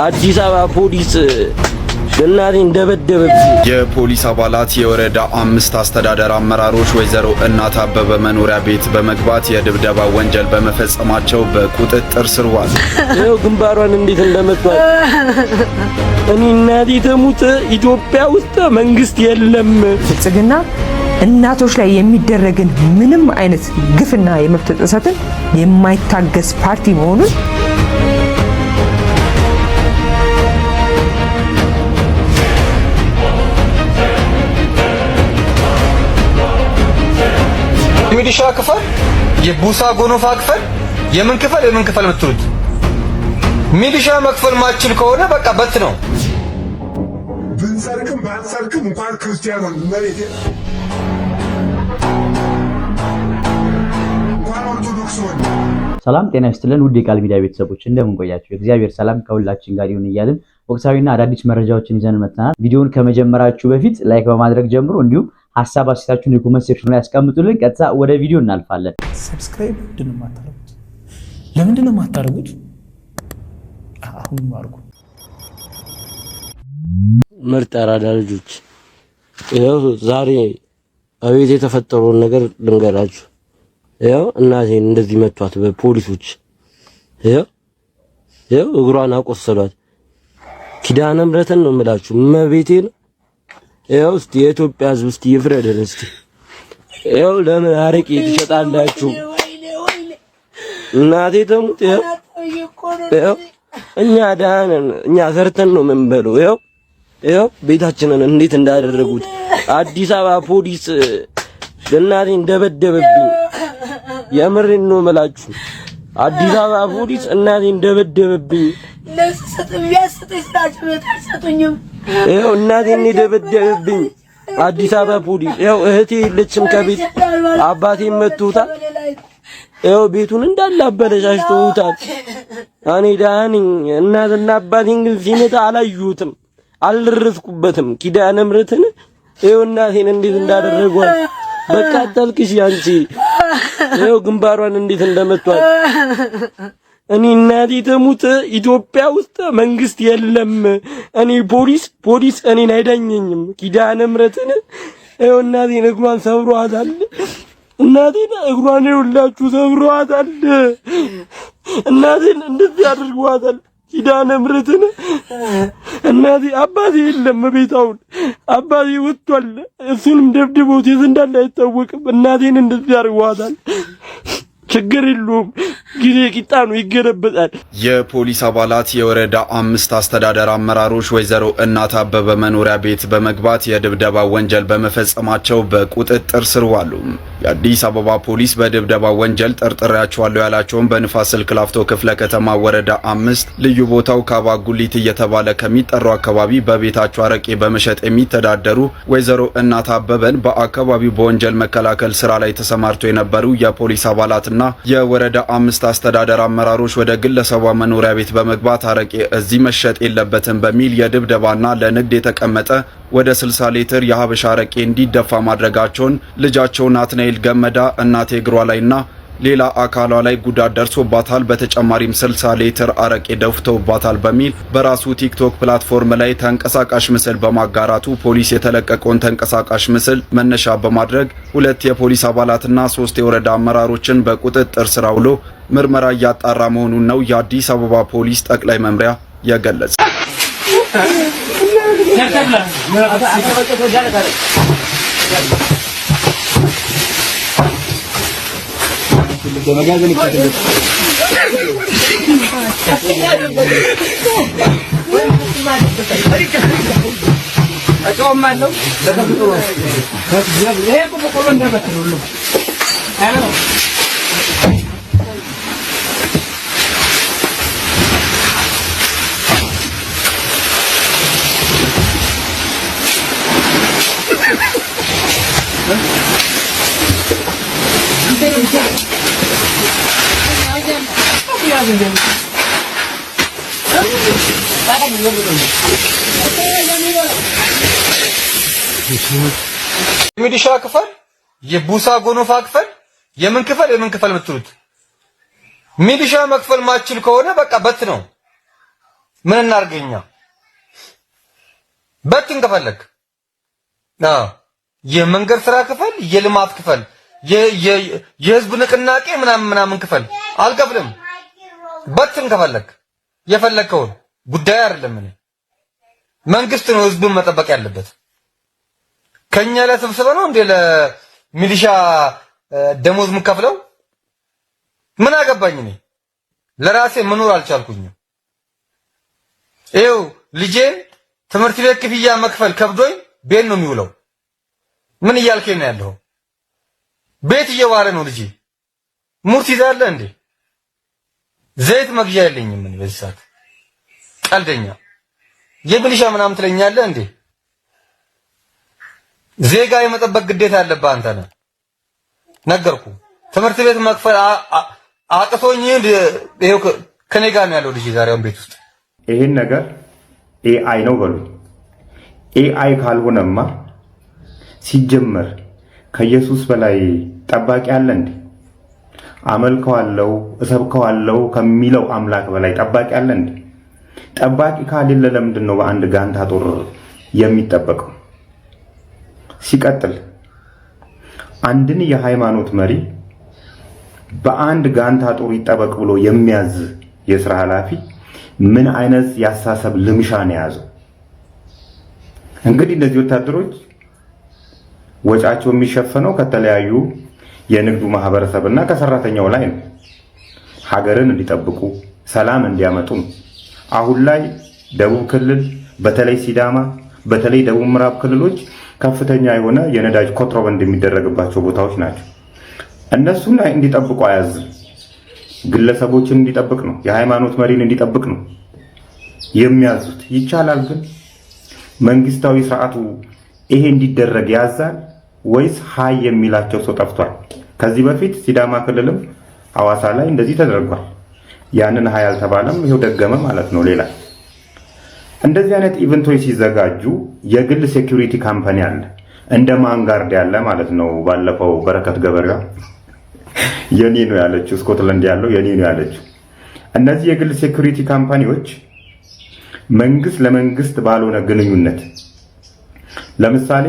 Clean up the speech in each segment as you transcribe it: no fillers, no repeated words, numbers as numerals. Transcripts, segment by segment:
አዲስ አበባ ፖሊስ እናቴን ደበደበብኝ። የፖሊስ አባላት የወረዳ 5 አስተዳደር አመራሮች ወይዘሮ እናት አበበ መኖሪያ ቤት በመግባት የድብደባ ወንጀል በመፈጸማቸው በቁጥጥር ስር ዋሉ። ይኸው ግንባሯን እንዴት እንደመቷት። እኔ እናቴ ተሙት ኢትዮጵያ ውስጥ መንግስት የለም። ብልጽግና እናቶች ላይ የሚደረግን ምንም አይነት ግፍና የመብት ጥሰትን የማይታገስ ፓርቲ መሆኑን ሚሊሻ ክፍል የቡሳ ጎኖፋ ክፍል የምን ክፍል የምትሉት ሚሊሻ መክፈል ማችል ከሆነ በቃ በት ነው። ብንሰርክም ባንሰርክም እንኳን ክርስቲያኑን መሬት እንኳን ኦርቶዶክስ ሆነ። ሰላም ጤና ይስጥልን ውድ የቃል ሚዲያ ቤተሰቦች እንደምን ቆያችሁ? እግዚአብሔር ሰላም ከሁላችን ጋር ይሁን እያልን ወቅታዊና አዳዲስ መረጃዎችን ይዘን መጥተናል። ቪዲዮውን ከመጀመራችሁ በፊት ላይክ በማድረግ ጀምሮ እንዲሁም ሀሳብ አስተያየታችሁን የኮሜንት ሴክሽን ላይ ያስቀምጡልን። ቀጥታ ወደ ቪዲዮ እናልፋለን። ሰብስክራይብ ለምንድን ነው የማታደርጉት? አሁን አድርጉ። ምርጥ አራዳ ልጆች፣ ይኸው ዛሬ አቤት የተፈጠረውን ነገር ልንገራችሁ። ይኸው እናቴን እንደዚህ መቷት በፖሊሶች። ይኸው እግሯን አቆሰሏት። ኪዳነ ምሕረትን ነው የምላችሁ መቤቴን። ይኸው እስቲ የኢትዮጵያ ሕዝብ እስቲ ይፍረደን እስቲ። ይኸው ለምን አረቄ ትሸጣላችሁ? እናቴ ተሙት። ይኸው እኛ ዳነን፣ እኛ ሰርተን ነው የምንበለው። ይኸው ቤታችንን እንዴት እንዳደረጉት። አዲስ አበባ ፖሊስ እናቴን ደበደበብኝ። የምሬን ነው የምላችሁ። አዲስ አበባ ፖሊስ እናቴን ደበደበብኝ። ይኸው እናቴን ደበደበብኝ አዲስ አበባ ፖሊስ። ይኸው እህቴ የለችም ከቤት፣ አባቴን መቶታል። ይኸው ቤቱን እንዳለ አበለሻሽተውታል። እኔ ደህና ነኝ። እናትና አባቴን ግን ሲመታ አላየሁትም፣ አልደረስኩበትም። ኪዳነ ምሕረትን ይኸው እናቴን እንዴት እንዳደረጓት። በቃ አታልቅሽ አንቺ። ይኸው ግንባሯን እንዴት እንደመቷት። እኔ እናቴ ተሙት ኢትዮጵያ ውስጥ መንግስት የለም። እኔ ፖሊስ እኔን አይዳኘኝም። ኪዳነ ምሕረትን ይኸው እናቴን እግሯን ሰብሯታል። እናቴን እግሯን ይውላችሁ ሰብሯታል። እናቴን እንደዚህ አድርጓታል። ኪዳነ ምሕረትን እናቴ አባቴ የለም ቤታውን፣ አባቴ ወጥቷል። እሱንም ደብድበውት የት እንዳለ አይታወቅም። እናቴን እንደዚህ አድርጓታል። ችግር የለውም ጊዜ ቂጣ ነው ይገለበጣል። የፖሊስ አባላት የወረዳ 5 አስተዳደር አመራሮች ወይዘሮ እናት አበበ መኖሪያ ቤት በመግባት የድብደባ ወንጀል በመፈጸማቸው በቁጥጥር ስር ዋሉ። የአዲስ አበባ ፖሊስ በድብደባ ወንጀል ጠርጥሬያቸዋለሁ ያላቸውን በንፋስ ስልክ ላፍቶ ክፍለ ከተማ ወረዳ 5 ልዩ ቦታው ካባጉሊት እየተባለ ከሚጠራው አካባቢ በቤታቸው አረቄ በመሸጥ የሚተዳደሩ ወይዘሮ እናት አበበን በአካባቢው በወንጀል መከላከል ስራ ላይ ተሰማርተው የነበሩ የፖሊስ አባላትና የወረዳ 5 አስተዳደር አመራሮች ወደ ግለሰቧ መኖሪያ ቤት በመግባት አረቄ እዚህ መሸጥ የለበትም በሚል የድብደባና ለንግድ የተቀመጠ ወደ 60 ሊትር የሀበሻ አረቄ እንዲደፋ ማድረጋቸውን ልጃቸው ናትናኤል ገመዳ እናቴ እግሯ ላይና ሌላ አካሏ ላይ ጉዳት ደርሶባታል፣ በተጨማሪም 60 ሊትር አረቄ ደፍተውባታል በሚል በራሱ ቲክቶክ ፕላትፎርም ላይ ተንቀሳቃሽ ምስል በማጋራቱ ፖሊስ የተለቀቀውን ተንቀሳቃሽ ምስል መነሻ በማድረግ 2 የፖሊስ አባላትና 3 የወረዳ አመራሮችን በቁጥጥር ስር አውሎ ምርመራ እያጣራ መሆኑን ነው የአዲስ አበባ ፖሊስ ጠቅላይ መምሪያ የገለጸ። በመጋዘን ይከተላል። አጫውማለሁ ለከፍቶ ይሄ ቆቆሎ እንደበትሉሉ አሎ ሚሊሻ ክፍል የቡሳ ጎኖፋ ክፍል የምን ክፍል የምትሉት ሚሊሻ መክፈል ማችል ከሆነ በቃ በት ነው። ምን እናርገኛ? በትን ከፈለክ የመንገድ ስራ ክፈል፣ የልማት ክፈል፣ የህዝብ ንቅናቄ ምናምን ክፈል። አልከፍልም። በትን ከፈለክ የፈለከውን ጉዳይ አይደለም። እኔ መንግስት ነው ህዝብን መጠበቅ ያለበት። ከኛ ለስብስበ ነው እንዴ ለሚሊሻ ደሞዝ የምከፍለው? ምን አገባኝ? እኔ ለራሴ መኖር አልቻልኩኝም። ይኸው ልጄን ትምህርት ቤት ክፍያ መክፈል ከብዶኝ ቤት ነው የሚውለው። ምን እያልከኝ ነው ያለው? ቤት እየዋለ ነው ልጄ። ሙርት ይዛለ እንዴ? ዘይት መግዣ የለኝም ምን በዚህ ሰዓት። ቀልደኛ የሚሊሻ ምናምን ትለኛለህ እንዴ? ዜጋ የመጠበቅ ግዴታ ያለብህ አንተ ነህ። ነገርኩ። ትምህርት ቤት መክፈል አቅቶኝ ይሄው ከኔ ጋር ነው ያለው ልጅ ዛሬውን ቤት ውስጥ። ይሄን ነገር ኤአይ ነው በሉ። ኤአይ ካልሆነማ ሲጀመር ከኢየሱስ በላይ ጠባቂ አለ እንዴ? አመልከዋለሁ እሰብከዋለሁ ከሚለው አምላክ በላይ ጠባቂ አለ እንዴ? ጠባቂ ካሌለ ለምንድን ነው በአንድ ጋንታ ጦር የሚጠበቀው? ሲቀጥል አንድን የሃይማኖት መሪ በአንድ ጋንታ ጦር ይጠበቅ ብሎ የሚያዝ የሥራ ኃላፊ ምን አይነት ያሳሰብ ልምሻ ነው የያዘው? እንግዲህ እነዚህ ወታደሮች ወጫቸው የሚሸፈነው ከተለያዩ የንግዱ ማህበረሰብና ከሰራተኛው ላይ ነው። ሀገርን እንዲጠብቁ ሰላም እንዲያመጡ ነው። አሁን ላይ ደቡብ ክልል በተለይ ሲዳማ፣ በተለይ ደቡብ ምዕራብ ክልሎች ከፍተኛ የሆነ የነዳጅ ኮንትሮባንድ የሚደረግባቸው ቦታዎች ናቸው። እነሱን እንዲጠብቁ አያዝም። ግለሰቦችን እንዲጠብቅ ነው፣ የሃይማኖት መሪን እንዲጠብቅ ነው የሚያዙት። ይቻላል ግን መንግስታዊ ስርዓቱ ይሄ እንዲደረግ ያዛል ወይስ ሃይ የሚላቸው ሰው ጠፍቷል? ከዚህ በፊት ሲዳማ ክልልም ሐዋሳ ላይ እንደዚህ ተደርጓል። ያንን ሃይ አልተባለም፣ ይሄው ደገመ ማለት ነው። ሌላ እንደዚህ አይነት ኢቨንቶች ሲዘጋጁ የግል ሴኩሪቲ ካምፓኒ አለ፣ እንደ ማንጋርድ ያለ ማለት ነው። ባለፈው በረከት ገበሬዋ የኔ ነው ያለችው፣ ስኮትላንድ ያለው የኔ ነው ያለችው። እነዚህ የግል ሴኩሪቲ ካምፓኒዎች መንግስት ለመንግስት ባልሆነ ግንኙነት፣ ለምሳሌ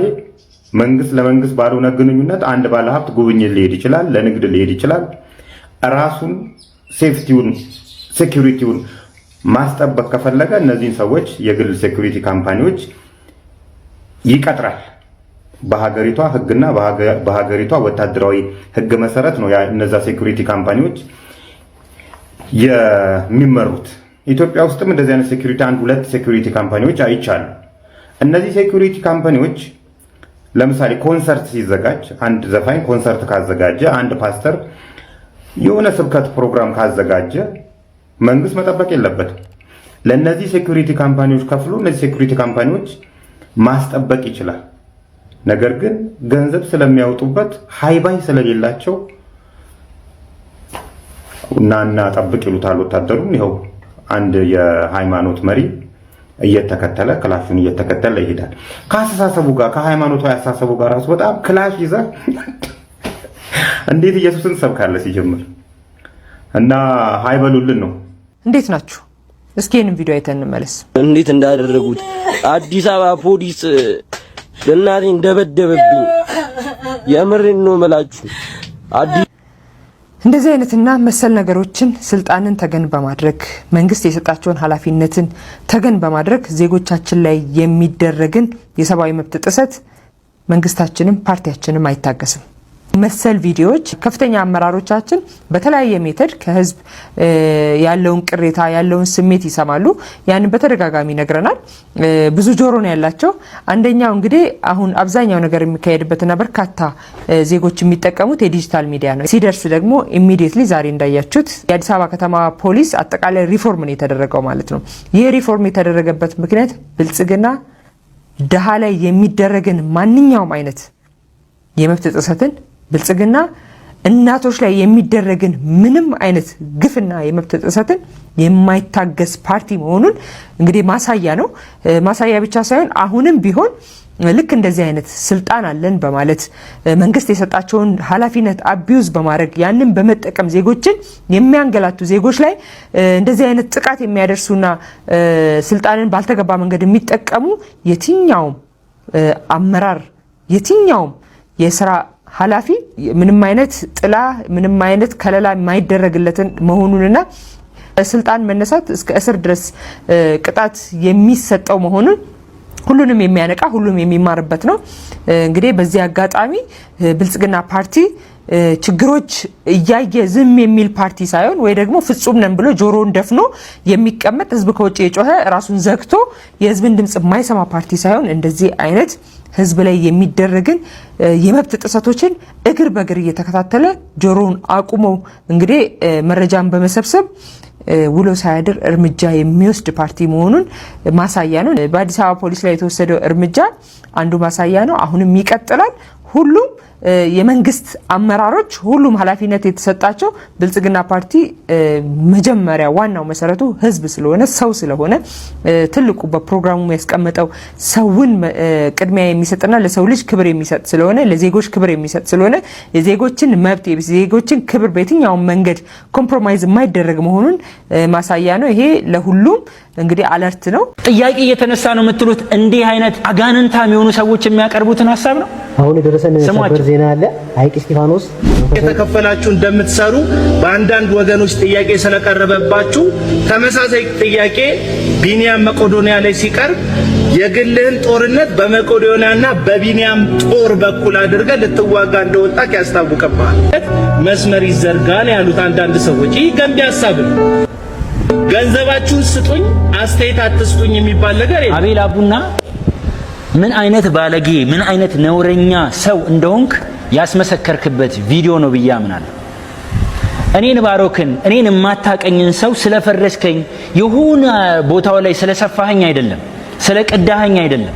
መንግስት ለመንግስት ባልሆነ ግንኙነት አንድ ባለሀብት ጉብኝት ሊሄድ ይችላል፣ ለንግድ ሊሄድ ይችላል። ራሱን ሴኩሪቲውን ማስጠበቅ ከፈለገ እነዚህን ሰዎች የግል ሴኩሪቲ ካምፓኒዎች ይቀጥራል። በሀገሪቷ ህግና በሀገሪቷ ወታደራዊ ህግ መሰረት ነው እነዛ ሴኩሪቲ ካምፓኒዎች የሚመሩት። ኢትዮጵያ ውስጥም እንደዚህ አይነት ሴኩሪቲ አንድ ሁለት ሴኩሪቲ ካምፓኒዎች አይቻሉ። እነዚህ ሴኩሪቲ ካምፓኒዎች ለምሳሌ ኮንሰርት ሲዘጋጅ፣ አንድ ዘፋኝ ኮንሰርት ካዘጋጀ፣ አንድ ፓስተር የሆነ ስብከት ፕሮግራም ካዘጋጀ መንግስት መጠበቅ የለበትም። ለነዚህ ሴኩሪቲ ካምፓኒዎች ከፍሎ እነዚህ ሴኩሪቲ ካምፓኒዎች ማስጠበቅ ይችላል። ነገር ግን ገንዘብ ስለሚያወጡበት ሃይባይ ስለሌላቸው እና ጠብቅ ይሉታል ወታደሩን። ይኸው አንድ የሃይማኖት መሪ እየተከተለ ክላሹን እየተከተለ ይሄዳል። ከአስተሳሰቡ ጋር ከሃይማኖታዊ አስተሳሰቡ ጋር ራሱ በጣም ክላሽ ይዘህ እንዴት ኢየሱስን ሰብካለህ ሲጀምር እና ሃይበሉልን ነው። እንዴት ናችሁ? እስኪ ይህንን ቪዲዮ አይተን እንመለስ። እንዴት እንዳደረጉት አዲስ አበባ ፖሊስ እናቴን ደበደበብኝ። የምሬን ነው የምላችሁ። እንደዚህ አይነትና መሰል ነገሮችን ስልጣንን ተገን በማድረግ መንግስት የሰጣቸውን ኃላፊነትን ተገን በማድረግ ዜጎቻችን ላይ የሚደረግን የሰብአዊ መብት ጥሰት መንግስታችንም ፓርቲያችንም አይታገስም። መሰል ቪዲዮዎች ከፍተኛ አመራሮቻችን በተለያየ ሜተድ ከህዝብ ያለውን ቅሬታ ያለውን ስሜት ይሰማሉ። ያንን በተደጋጋሚ ነግረናል። ብዙ ጆሮ ነው ያላቸው። አንደኛው እንግዲህ አሁን አብዛኛው ነገር የሚካሄድበትና በርካታ ዜጎች የሚጠቀሙት የዲጂታል ሚዲያ ነው። ሲደርስ ደግሞ ኢሚዲየትሊ ዛሬ እንዳያችሁት የአዲስ አበባ ከተማ ፖሊስ አጠቃላይ ሪፎርም ነው የተደረገው ማለት ነው። ይህ ሪፎርም የተደረገበት ምክንያት ብልጽግና ደሃ ላይ የሚደረግን ማንኛውም አይነት የመብት ጥሰትን ብልጽግና እናቶች ላይ የሚደረግን ምንም አይነት ግፍና የመብት ጥሰትን የማይታገስ ፓርቲ መሆኑን እንግዲህ ማሳያ ነው። ማሳያ ብቻ ሳይሆን አሁንም ቢሆን ልክ እንደዚህ አይነት ስልጣን አለን በማለት መንግስት የሰጣቸውን ኃላፊነት አቢዩዝ በማድረግ ያንን በመጠቀም ዜጎችን የሚያንገላቱ ዜጎች ላይ እንደዚህ አይነት ጥቃት የሚያደርሱና ስልጣንን ባልተገባ መንገድ የሚጠቀሙ የትኛውም አመራር የትኛውም የስራ ኃላፊ ምንም አይነት ጥላ ምንም አይነት ከለላ የማይደረግለትን መሆኑንና ስልጣን መነሳት እስከ እስር ድረስ ቅጣት የሚሰጠው መሆኑን ሁሉንም የሚያነቃ ሁሉም የሚማርበት ነው። እንግዲህ በዚህ አጋጣሚ ብልጽግና ፓርቲ ችግሮች እያየ ዝም የሚል ፓርቲ ሳይሆን ወይ ደግሞ ፍጹም ነን ብሎ ጆሮውን ደፍኖ የሚቀመጥ ህዝብ ከውጭ የጮኸ ራሱን ዘግቶ የህዝብን ድምጽ የማይሰማ ፓርቲ ሳይሆን እንደዚህ አይነት ህዝብ ላይ የሚደረግን የመብት ጥሰቶችን እግር በእግር እየተከታተለ ጆሮውን አቁሞ እንግዲህ መረጃን በመሰብሰብ ውሎ ሳያድር እርምጃ የሚወስድ ፓርቲ መሆኑን ማሳያ ነው። በአዲስ አበባ ፖሊስ ላይ የተወሰደው እርምጃ አንዱ ማሳያ ነው። አሁንም ይቀጥላል። ሁሉም የመንግስት አመራሮች ሁሉም ኃላፊነት የተሰጣቸው ብልጽግና ፓርቲ መጀመሪያ ዋናው መሰረቱ ህዝብ ስለሆነ ሰው ስለሆነ ትልቁ በፕሮግራሙ ያስቀመጠው ሰውን ቅድሚያ የሚሰጥና ለሰው ልጅ ክብር የሚሰጥ ስለሆነ ለዜጎች ክብር የሚሰጥ ስለሆነ የዜጎችን መብት የዜጎችን ክብር በየትኛውም መንገድ ኮምፕሮማይዝ የማይደረግ መሆኑን ማሳያ ነው። ይሄ ለሁሉም እንግዲህ አለርት ነው። ጥያቄ እየተነሳ ነው የምትሉት እንዲህ አይነት አጋንንታም የሆኑ ሰዎች የሚያቀርቡትን ሐሳብ ነው። አሁን የደረሰን ሰበር ዜና አለ። ሐይቅ እስጢፋኖስ የተከፈላችሁ እንደምትሰሩ በአንዳንድ ወገኖች ጥያቄ ስለቀረበባችሁ ተመሳሳይ ጥያቄ ቢኒያም መቄዶንያ ላይ ሲቀርብ የግልህን ጦርነት በመቄዶንያና በቢኒያም ጦር በኩል አድርገህ ልትዋጋ እንደወጣህ ያስታውቅብሃል። መስመር ይዘርጋል ያሉት አንዳንድ ሰዎች ይህ ገንቢ ሐሳብ ነው። ገንዘባችሁን ስጡኝ አስተያየት አትስጡኝ የሚባል ነገር የለም። አቤል አቡና ምን አይነት ባለጌ ምን አይነት ነውረኛ ሰው እንደሆንክ ያስመሰከርክበት ቪዲዮ ነው ብዬ አምናለሁ። እኔን ባሮክን እኔን የማታቀኝን ሰው ስለፈረስከኝ የሆነ ቦታው ላይ ስለሰፋኸኝ አይደለም፣ ስለቀዳኸኝ አይደለም፣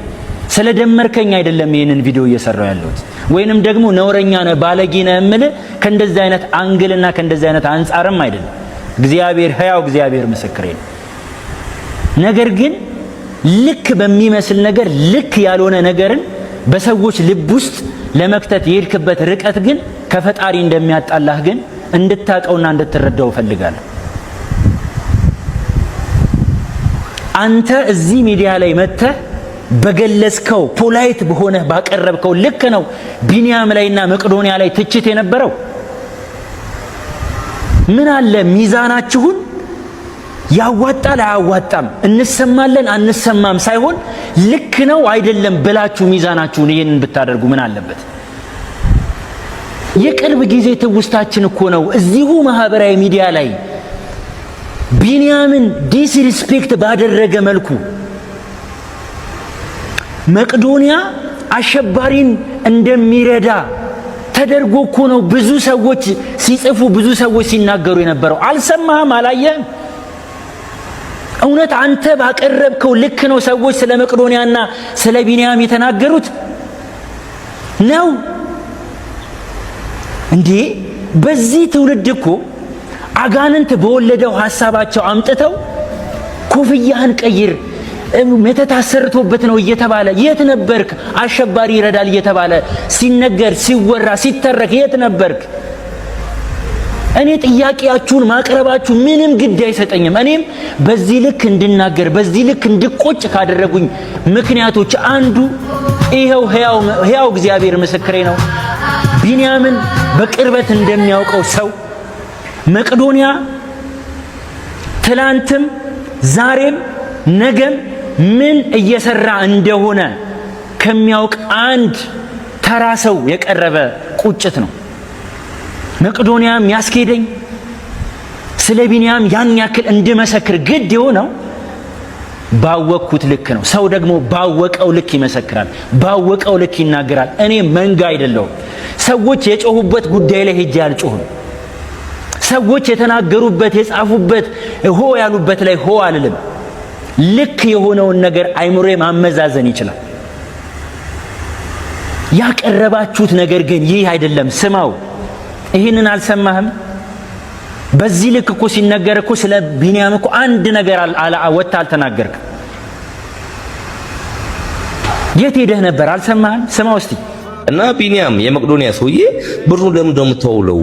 ስለደመርከኝ አይደለም ይሄንን ቪዲዮ እየሰራው ያለሁት ወይንም ደግሞ ነውረኛ ነህ ባለጌ ነህ የምልህ ከእንደዚህ አይነት አንግልና ከእንደዚህ አይነት አንጻርም አይደለም። እግዚአብሔር ሕያው እግዚአብሔር ምስክሬ ነው። ነገር ግን ልክ በሚመስል ነገር ልክ ያልሆነ ነገርን በሰዎች ልብ ውስጥ ለመክተት የሄድክበት ርቀት ግን ከፈጣሪ እንደሚያጣላህ ግን እንድታቀውና እንድትረዳው ፈልጋለሁ። አንተ እዚህ ሚዲያ ላይ መጥተህ በገለጽከው ፖላይት በሆነ ባቀረብከው ልክ ነው ቢኒያም ላይና መቄዶንያ ላይ ትችት የነበረው። ምን አለ ሚዛናችሁን ያዋጣል አያዋጣም እንሰማለን አንሰማም ሳይሆን ልክ ነው አይደለም ብላችሁ ሚዛናችሁን ይሄንን ብታደርጉ ምን አለበት? የቅርብ ጊዜ ትውስታችን እኮ ነው። እዚሁ ማህበራዊ ሚዲያ ላይ ቢኒያምን ዲስሪስፔክት ባደረገ መልኩ መቄዶንያ አሸባሪን እንደሚረዳ ተደርጎ እኮ ነው ብዙ ሰዎች ሲጽፉ ብዙ ሰዎች ሲናገሩ የነበረው። አልሰማህም? አላየህም? እውነት አንተ ባቀረብከው ልክ ነው ሰዎች ስለ መቄዶንያና ስለ ቢኒያም የተናገሩት ነው እንዴ? በዚህ ትውልድ እኮ አጋንንት በወለደው ሐሳባቸው አምጥተው ኮፍያህን ቀይር መተታሰርቶበት ነው እየተባለ የት ነበርክ? አሸባሪ ይረዳል እየተባለ ሲነገር ሲወራ ሲተረክ የት ነበርክ? እኔ ጥያቄያችሁን ማቅረባችሁ ምንም ግድ አይሰጠኝም። እኔም በዚህ ልክ እንድናገር በዚህ ልክ እንድቆጭ ካደረጉኝ ምክንያቶች አንዱ ይሄው ሕያው እግዚአብሔር ምስክሬ ነው። ቢኒያምን በቅርበት እንደሚያውቀው ሰው መቄዶንያ ትላንትም ዛሬም ነገም ምን እየሰራ እንደሆነ ከሚያውቅ አንድ ተራ ሰው የቀረበ ቁጭት ነው። መቄዶንያም ያስኬደኝ ስለ ቢኒያም ያን ያክል እንድመሰክር ግድ የሆነው ባወቅኩት ልክ ነው። ሰው ደግሞ ባወቀው ልክ ይመሰክራል፣ ባወቀው ልክ ይናገራል። እኔ መንጋ አይደለሁም። ሰዎች የጮሁበት ጉዳይ ላይ ሄጄ አልጮህም። ሰዎች የተናገሩበት የጻፉበት ሆ ያሉበት ላይ ሆ አልልም። ልክ የሆነውን ነገር አይምሮዬ ማመዛዘን ይችላል። ያቀረባችሁት ነገር ግን ይህ አይደለም። ስማው፣ ይህንን አልሰማህም? በዚህ ልክ እኮ ሲነገር እኮ ስለ ቢኒያም እኮ አንድ ነገር ወጥተህ አልተናገርክም። የት ሄደህ ነበር? አልሰማህም? ስማው እስቲ። እና ቢኒያም የመቅዶኒያ ሰውዬ ብሩን ለምን ነው የምትወውለው?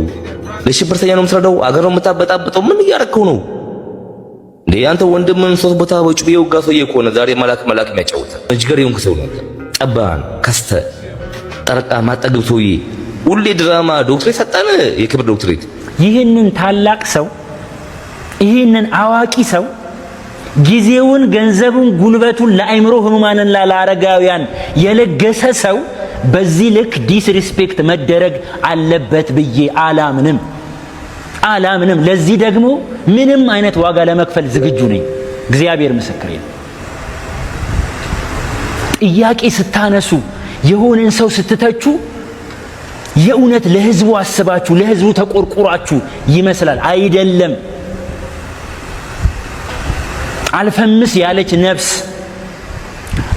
ለሽብርተኛ ነው የምትረዳው? አገር ነው የምታበጣብጠው? ምን እያረከው ነው እንዴ? አንተ ወንድምን 3 ቦታ በጩቤ የወጋ ሰውዬ ከሆነ ዛሬ መላክ የሚያጫውት እጅገር ይሁን ሰው ነው። ጠባን ከስተ ጠርቃ ማጠገብ ሰውዬ ሁሌ ድራማ ዶክትሬት ሰጠን፣ የክብር ዶክትሬት። ይህንን ታላቅ ሰው ይህንን አዋቂ ሰው ጊዜውን፣ ገንዘቡን፣ ጉልበቱን ለአእምሮ ህሙማንና ለአረጋውያን የለገሰ ሰው በዚህ ልክ ዲስሪስፔክት መደረግ አለበት ብዬ አላምንም። ለዚህ ደግሞ ምንም አይነት ዋጋ ለመክፈል ዝግጁ ነኝ። እግዚአብሔር ምስክሬ ነው። ጥያቄ ስታነሱ የሆነን ሰው ስትተቹ የእውነት ለህዝቡ አስባችሁ ለህዝቡ ተቆርቆራችሁ ይመስላል። አይደለም። አልፈምስ ያለች ነፍስ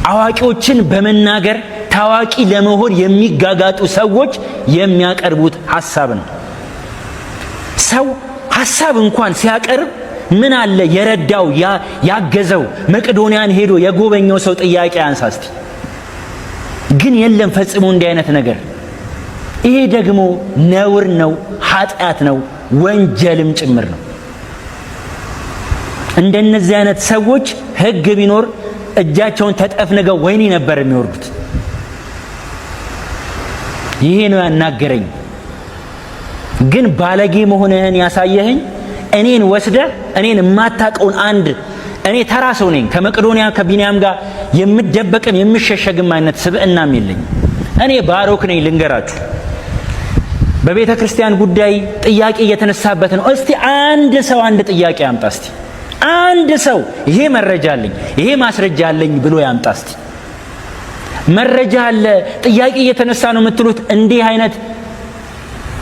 አዋቂዎችን በመናገር ታዋቂ ለመሆን የሚጋጋጡ ሰዎች የሚያቀርቡት ሐሳብ ነው። ሰው ሐሳብ እንኳን ሲያቀርብ ምን አለ የረዳው ያገዘው መቄዶንያን ሄዶ የጎበኘው ሰው ጥያቄ አንሳስቲ። ግን የለም ፈጽሞ እንዲህ አይነት ነገር። ይሄ ደግሞ ነውር ነው፣ ኃጢአት ነው፣ ወንጀልም ጭምር ነው። እንደነዚህ አይነት ሰዎች ህግ ቢኖር እጃቸውን ተጠፍንገው ወይኒ ነበር የሚወርዱት። ይሄ ነው ያናገረኝ። ግን ባለጌ መሆንህን ያሳየኸኝ እኔን ወስደህ እኔን የማታውቀውን እኔ ተራ ሰው ነኝ። ከመቄዶንያ ከቢኒያም ጋር የምደበቅም የምሸሸግም አይነት ስብዕናም የለኝ። እኔ ባሮክ ነኝ። ልንገራችሁ፣ በቤተ ክርስቲያን ጉዳይ ጥያቄ እየተነሳበት ነው። እስቲ አንድ ጥያቄ ያምጣ። እስቲ አንድ ሰው ይሄ መረጃ አለኝ ይሄ ማስረጃ አለኝ ብሎ ያምጣ። እስቲ መረጃ አለ ጥያቄ እየተነሳ ነው የምትሉት እንዲህ አይነት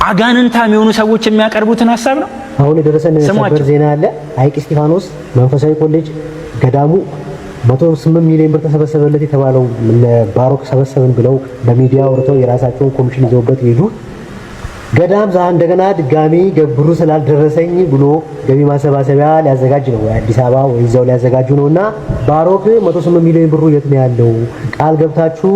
አጋንንታም የሆኑ ሰዎች የሚያቀርቡትን ሐሳብ ነው። አሁን የደረሰን ሰበር ዜና አለ። ሐይቅ እስጢፋኖስ መንፈሳዊ ኮሌጅ ገዳሙ 108 ሚሊዮን ብር ተሰበሰበለት የተባለው ባሮክ ሰበሰብን ብለው በሚዲያ ወርተው የራሳቸውን ኮሚሽን ይዘውበት ሄዱ። ገዳም እንደገና ድጋሚ ብሩ ስላልደረሰኝ ብሎ ገቢ ማሰባሰቢያ ሊያዘጋጅ ነው። አዲስ አበባ ወይ እዛው ሊያዘጋጁ ነውና ባሮክ 108 ሚሊዮን ብሩ የት ነው ያለው? ቃል ገብታችሁ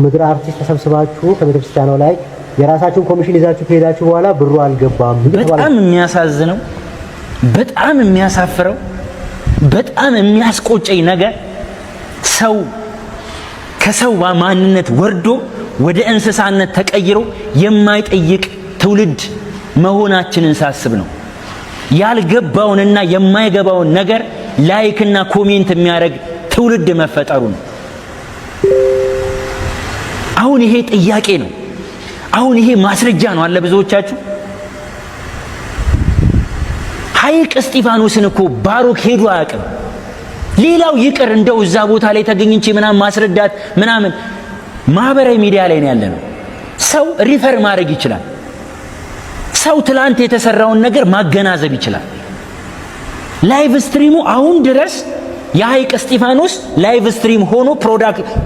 ምድር አርቲስት ተሰብስባችሁ ከቤተክርስቲያኗ ላይ የራሳችሁን ኮሚሽን ይዛችሁ ከሄዳችሁ በኋላ ብሩ አልገባም። በጣም የሚያሳዝነው፣ በጣም የሚያሳፍረው፣ በጣም የሚያስቆጨኝ ነገር ሰው ከሰው ማንነት ወርዶ ወደ እንስሳነት ተቀይሮ የማይጠይቅ ትውልድ መሆናችንን ሳስብ ነው። ያልገባውንና የማይገባውን ነገር ላይክና ኮሜንት የሚያደርግ ትውልድ መፈጠሩ ነው። አሁን ይሄ ጥያቄ ነው። አሁን ይሄ ማስረጃ ነው አለ ብዙዎቻችሁ። ሐይቅ እስጢፋኖስን እኮ ባሮክ ሄዶ አያውቅም። ሌላው ይቅር እንደው እዛ ቦታ ላይ ተገኝቼ ምናምን ማስረዳት ምናምን ማህበራዊ ሚዲያ ላይ ነው ያለነው። ሰው ሪፈር ማድረግ ይችላል። ሰው ትላንት የተሰራውን ነገር ማገናዘብ ይችላል። ላይቭ ስትሪሙ አሁን ድረስ የሐይቅ እስጢፋኖስ ላይቭ ስትሪም ሆኖ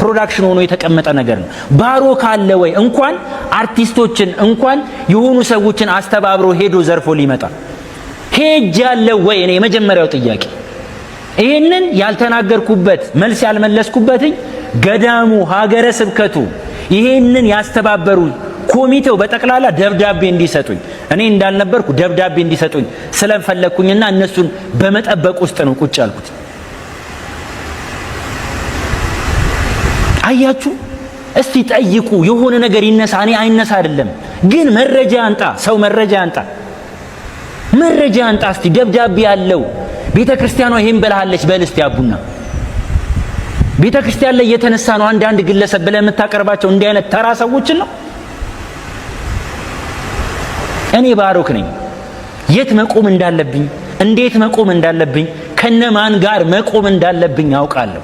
ፕሮዳክሽን ሆኖ የተቀመጠ ነገር ነው። ባሮክ አለ ወይ? እንኳን አርቲስቶችን እንኳን የሆኑ ሰዎችን አስተባብሮ ሄዶ ዘርፎ ሊመጣ ሄጃለሁ ወይ? እኔ የመጀመሪያው ጥያቄ ይሄንን ያልተናገርኩበት መልስ ያልመለስኩበትኝ ገዳሙ ሀገረ ስብከቱ ይሄንን ያስተባበሩ ኮሚቴው በጠቅላላ ደብዳቤ እንዲሰጡኝ እኔ እንዳልነበርኩ ደብዳቤ እንዲሰጡኝ ስለፈለኩኝና እነሱን በመጠበቅ ውስጥ ነው ቁጭ ያልኩት። አያችሁ፣ እስቲ ጠይቁ። የሆነ ነገር ይነሳ እኔ አይነሳ አይደለም፣ ግን መረጃ አንጣ። ሰው መረጃ አንጣ፣ መረጃ አንጣ። እስቲ ደብዳቤ ያለው ቤተ ክርስቲያኗ ይሄን በልሃለች በል እስቲ አቡና ቤተ ክርስቲያን ላይ የተነሳ ነው አንድ ግለሰብ ብለህ የምታቀርባቸው እንዲህ አይነት ተራ ሰዎችን ነው። እኔ ባሮክ ነኝ። የት መቆም እንዳለብኝ፣ እንዴት መቆም እንዳለብኝ፣ ከነማን ጋር መቆም እንዳለብኝ አውቃለሁ።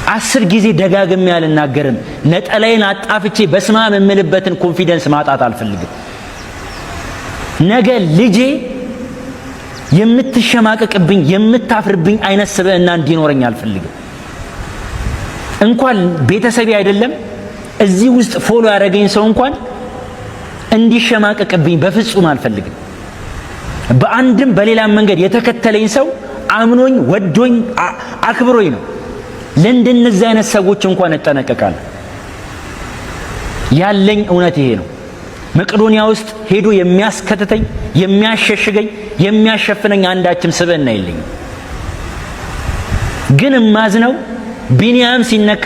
10 ጊዜ ደጋግሜ አልናገርም። ነጠላዬን አጣፍቼ በስማም የምልበትን ኮንፊደንስ ማጣት አልፈልግም። ነገ ልጄ የምትሸማቀቅብኝ የምታፍርብኝ አይነት ስብዕና እንዲኖረኝ አልፈልግም። እንኳን ቤተሰቤ አይደለም እዚህ ውስጥ ፎሎ ያደረገኝ ሰው እንኳን እንዲሸማቀቅብኝ በፍጹም አልፈልግም። በአንድም በሌላም መንገድ የተከተለኝ ሰው አምኖኝ ወዶኝ አክብሮኝ ነው ለእንደነዚህ አይነት ሰዎች እንኳን እጠነቀቃለሁ። ያለኝ እውነት ይሄ ነው። መቄዶንያ ውስጥ ሄዶ የሚያስከተተኝ የሚያሸሽገኝ የሚያሸፍነኝ አንዳችም ስብዕና የለኝም። ግን ማዝነው ቢኒያም ሲነካ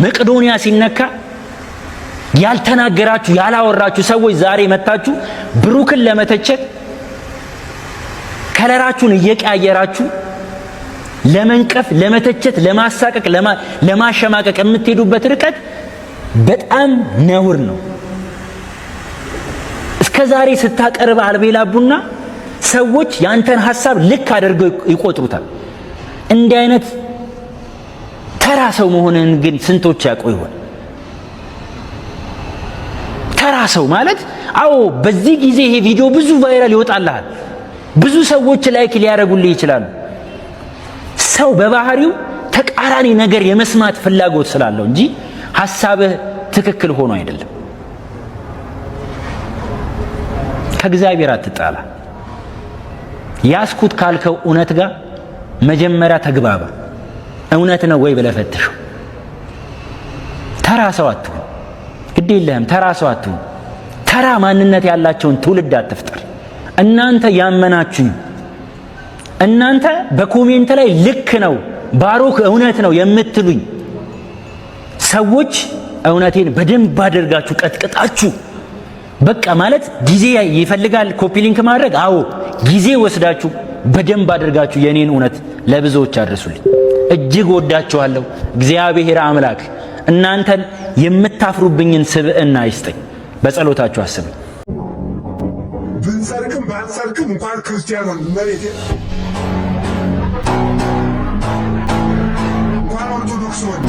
መቄዶንያ ሲነካ ያልተናገራችሁ ያላወራችሁ ሰዎች ዛሬ መጣችሁ ብሩክን ለመተቸት ከለራችሁን እየቀያየራችሁ ለመንቀፍ ለመተቸት ለማሳቀቅ ለማሸማቀቅ የምትሄዱበት ርቀት በጣም ነውር ነው። እስከዛሬ ስታቀርብ አልቤላ ቡና ሰዎች ያንተን ሐሳብ ልክ አድርገው ይቆጥሩታል። እንዲህ አይነት ተራ ሰው መሆንህን ግን ስንቶች ያውቁ ይሆን? ተራ ሰው ማለት አዎ በዚህ ጊዜ ይሄ ቪዲዮ ብዙ ቫይራል ይወጣልሃል፣ ብዙ ሰዎች ላይክ ሊያደርጉልህ ይችላሉ። ሰው በባህሪው ተቃራኒ ነገር የመስማት ፍላጎት ስላለው እንጂ ሐሳብህ ትክክል ሆኖ አይደለም። ከእግዚአብሔር አትጣላ። ያስኩት ካልከው እውነት ጋር መጀመሪያ ተግባባ። እውነት ነው ወይ ብለህ ፈትሸው። ተራ ሰው አትሁን፣ ግድ የለህም። ተራ ሰው አትሁን። ተራ ማንነት ያላቸውን ትውልድ አትፍጠር። እናንተ ያመናችሁ እናንተ በኮሜንት ላይ ልክ ነው ባሮክ እውነት ነው የምትሉኝ ሰዎች እውነቴን በደንብ አድርጋችሁ ቀጥቅጣችሁ በቃ ማለት ጊዜ ይፈልጋል ኮፒ ሊንክ ማድረግ። አዎ ጊዜ ወስዳችሁ በደንብ አድርጋችሁ የኔን እውነት ለብዙዎች አድርሱልኝ። እጅግ ወዳችኋለሁ። እግዚአብሔር አምላክ እናንተን የምታፍሩብኝን ስብዕና ይስጠኝ። በጸሎታችሁ አስቡኝ። ብንሰርቅም ባንሰርቅም እንኳን ክርስቲያኖን መሬት እንኳን ኦርቶዶክስ ሆነ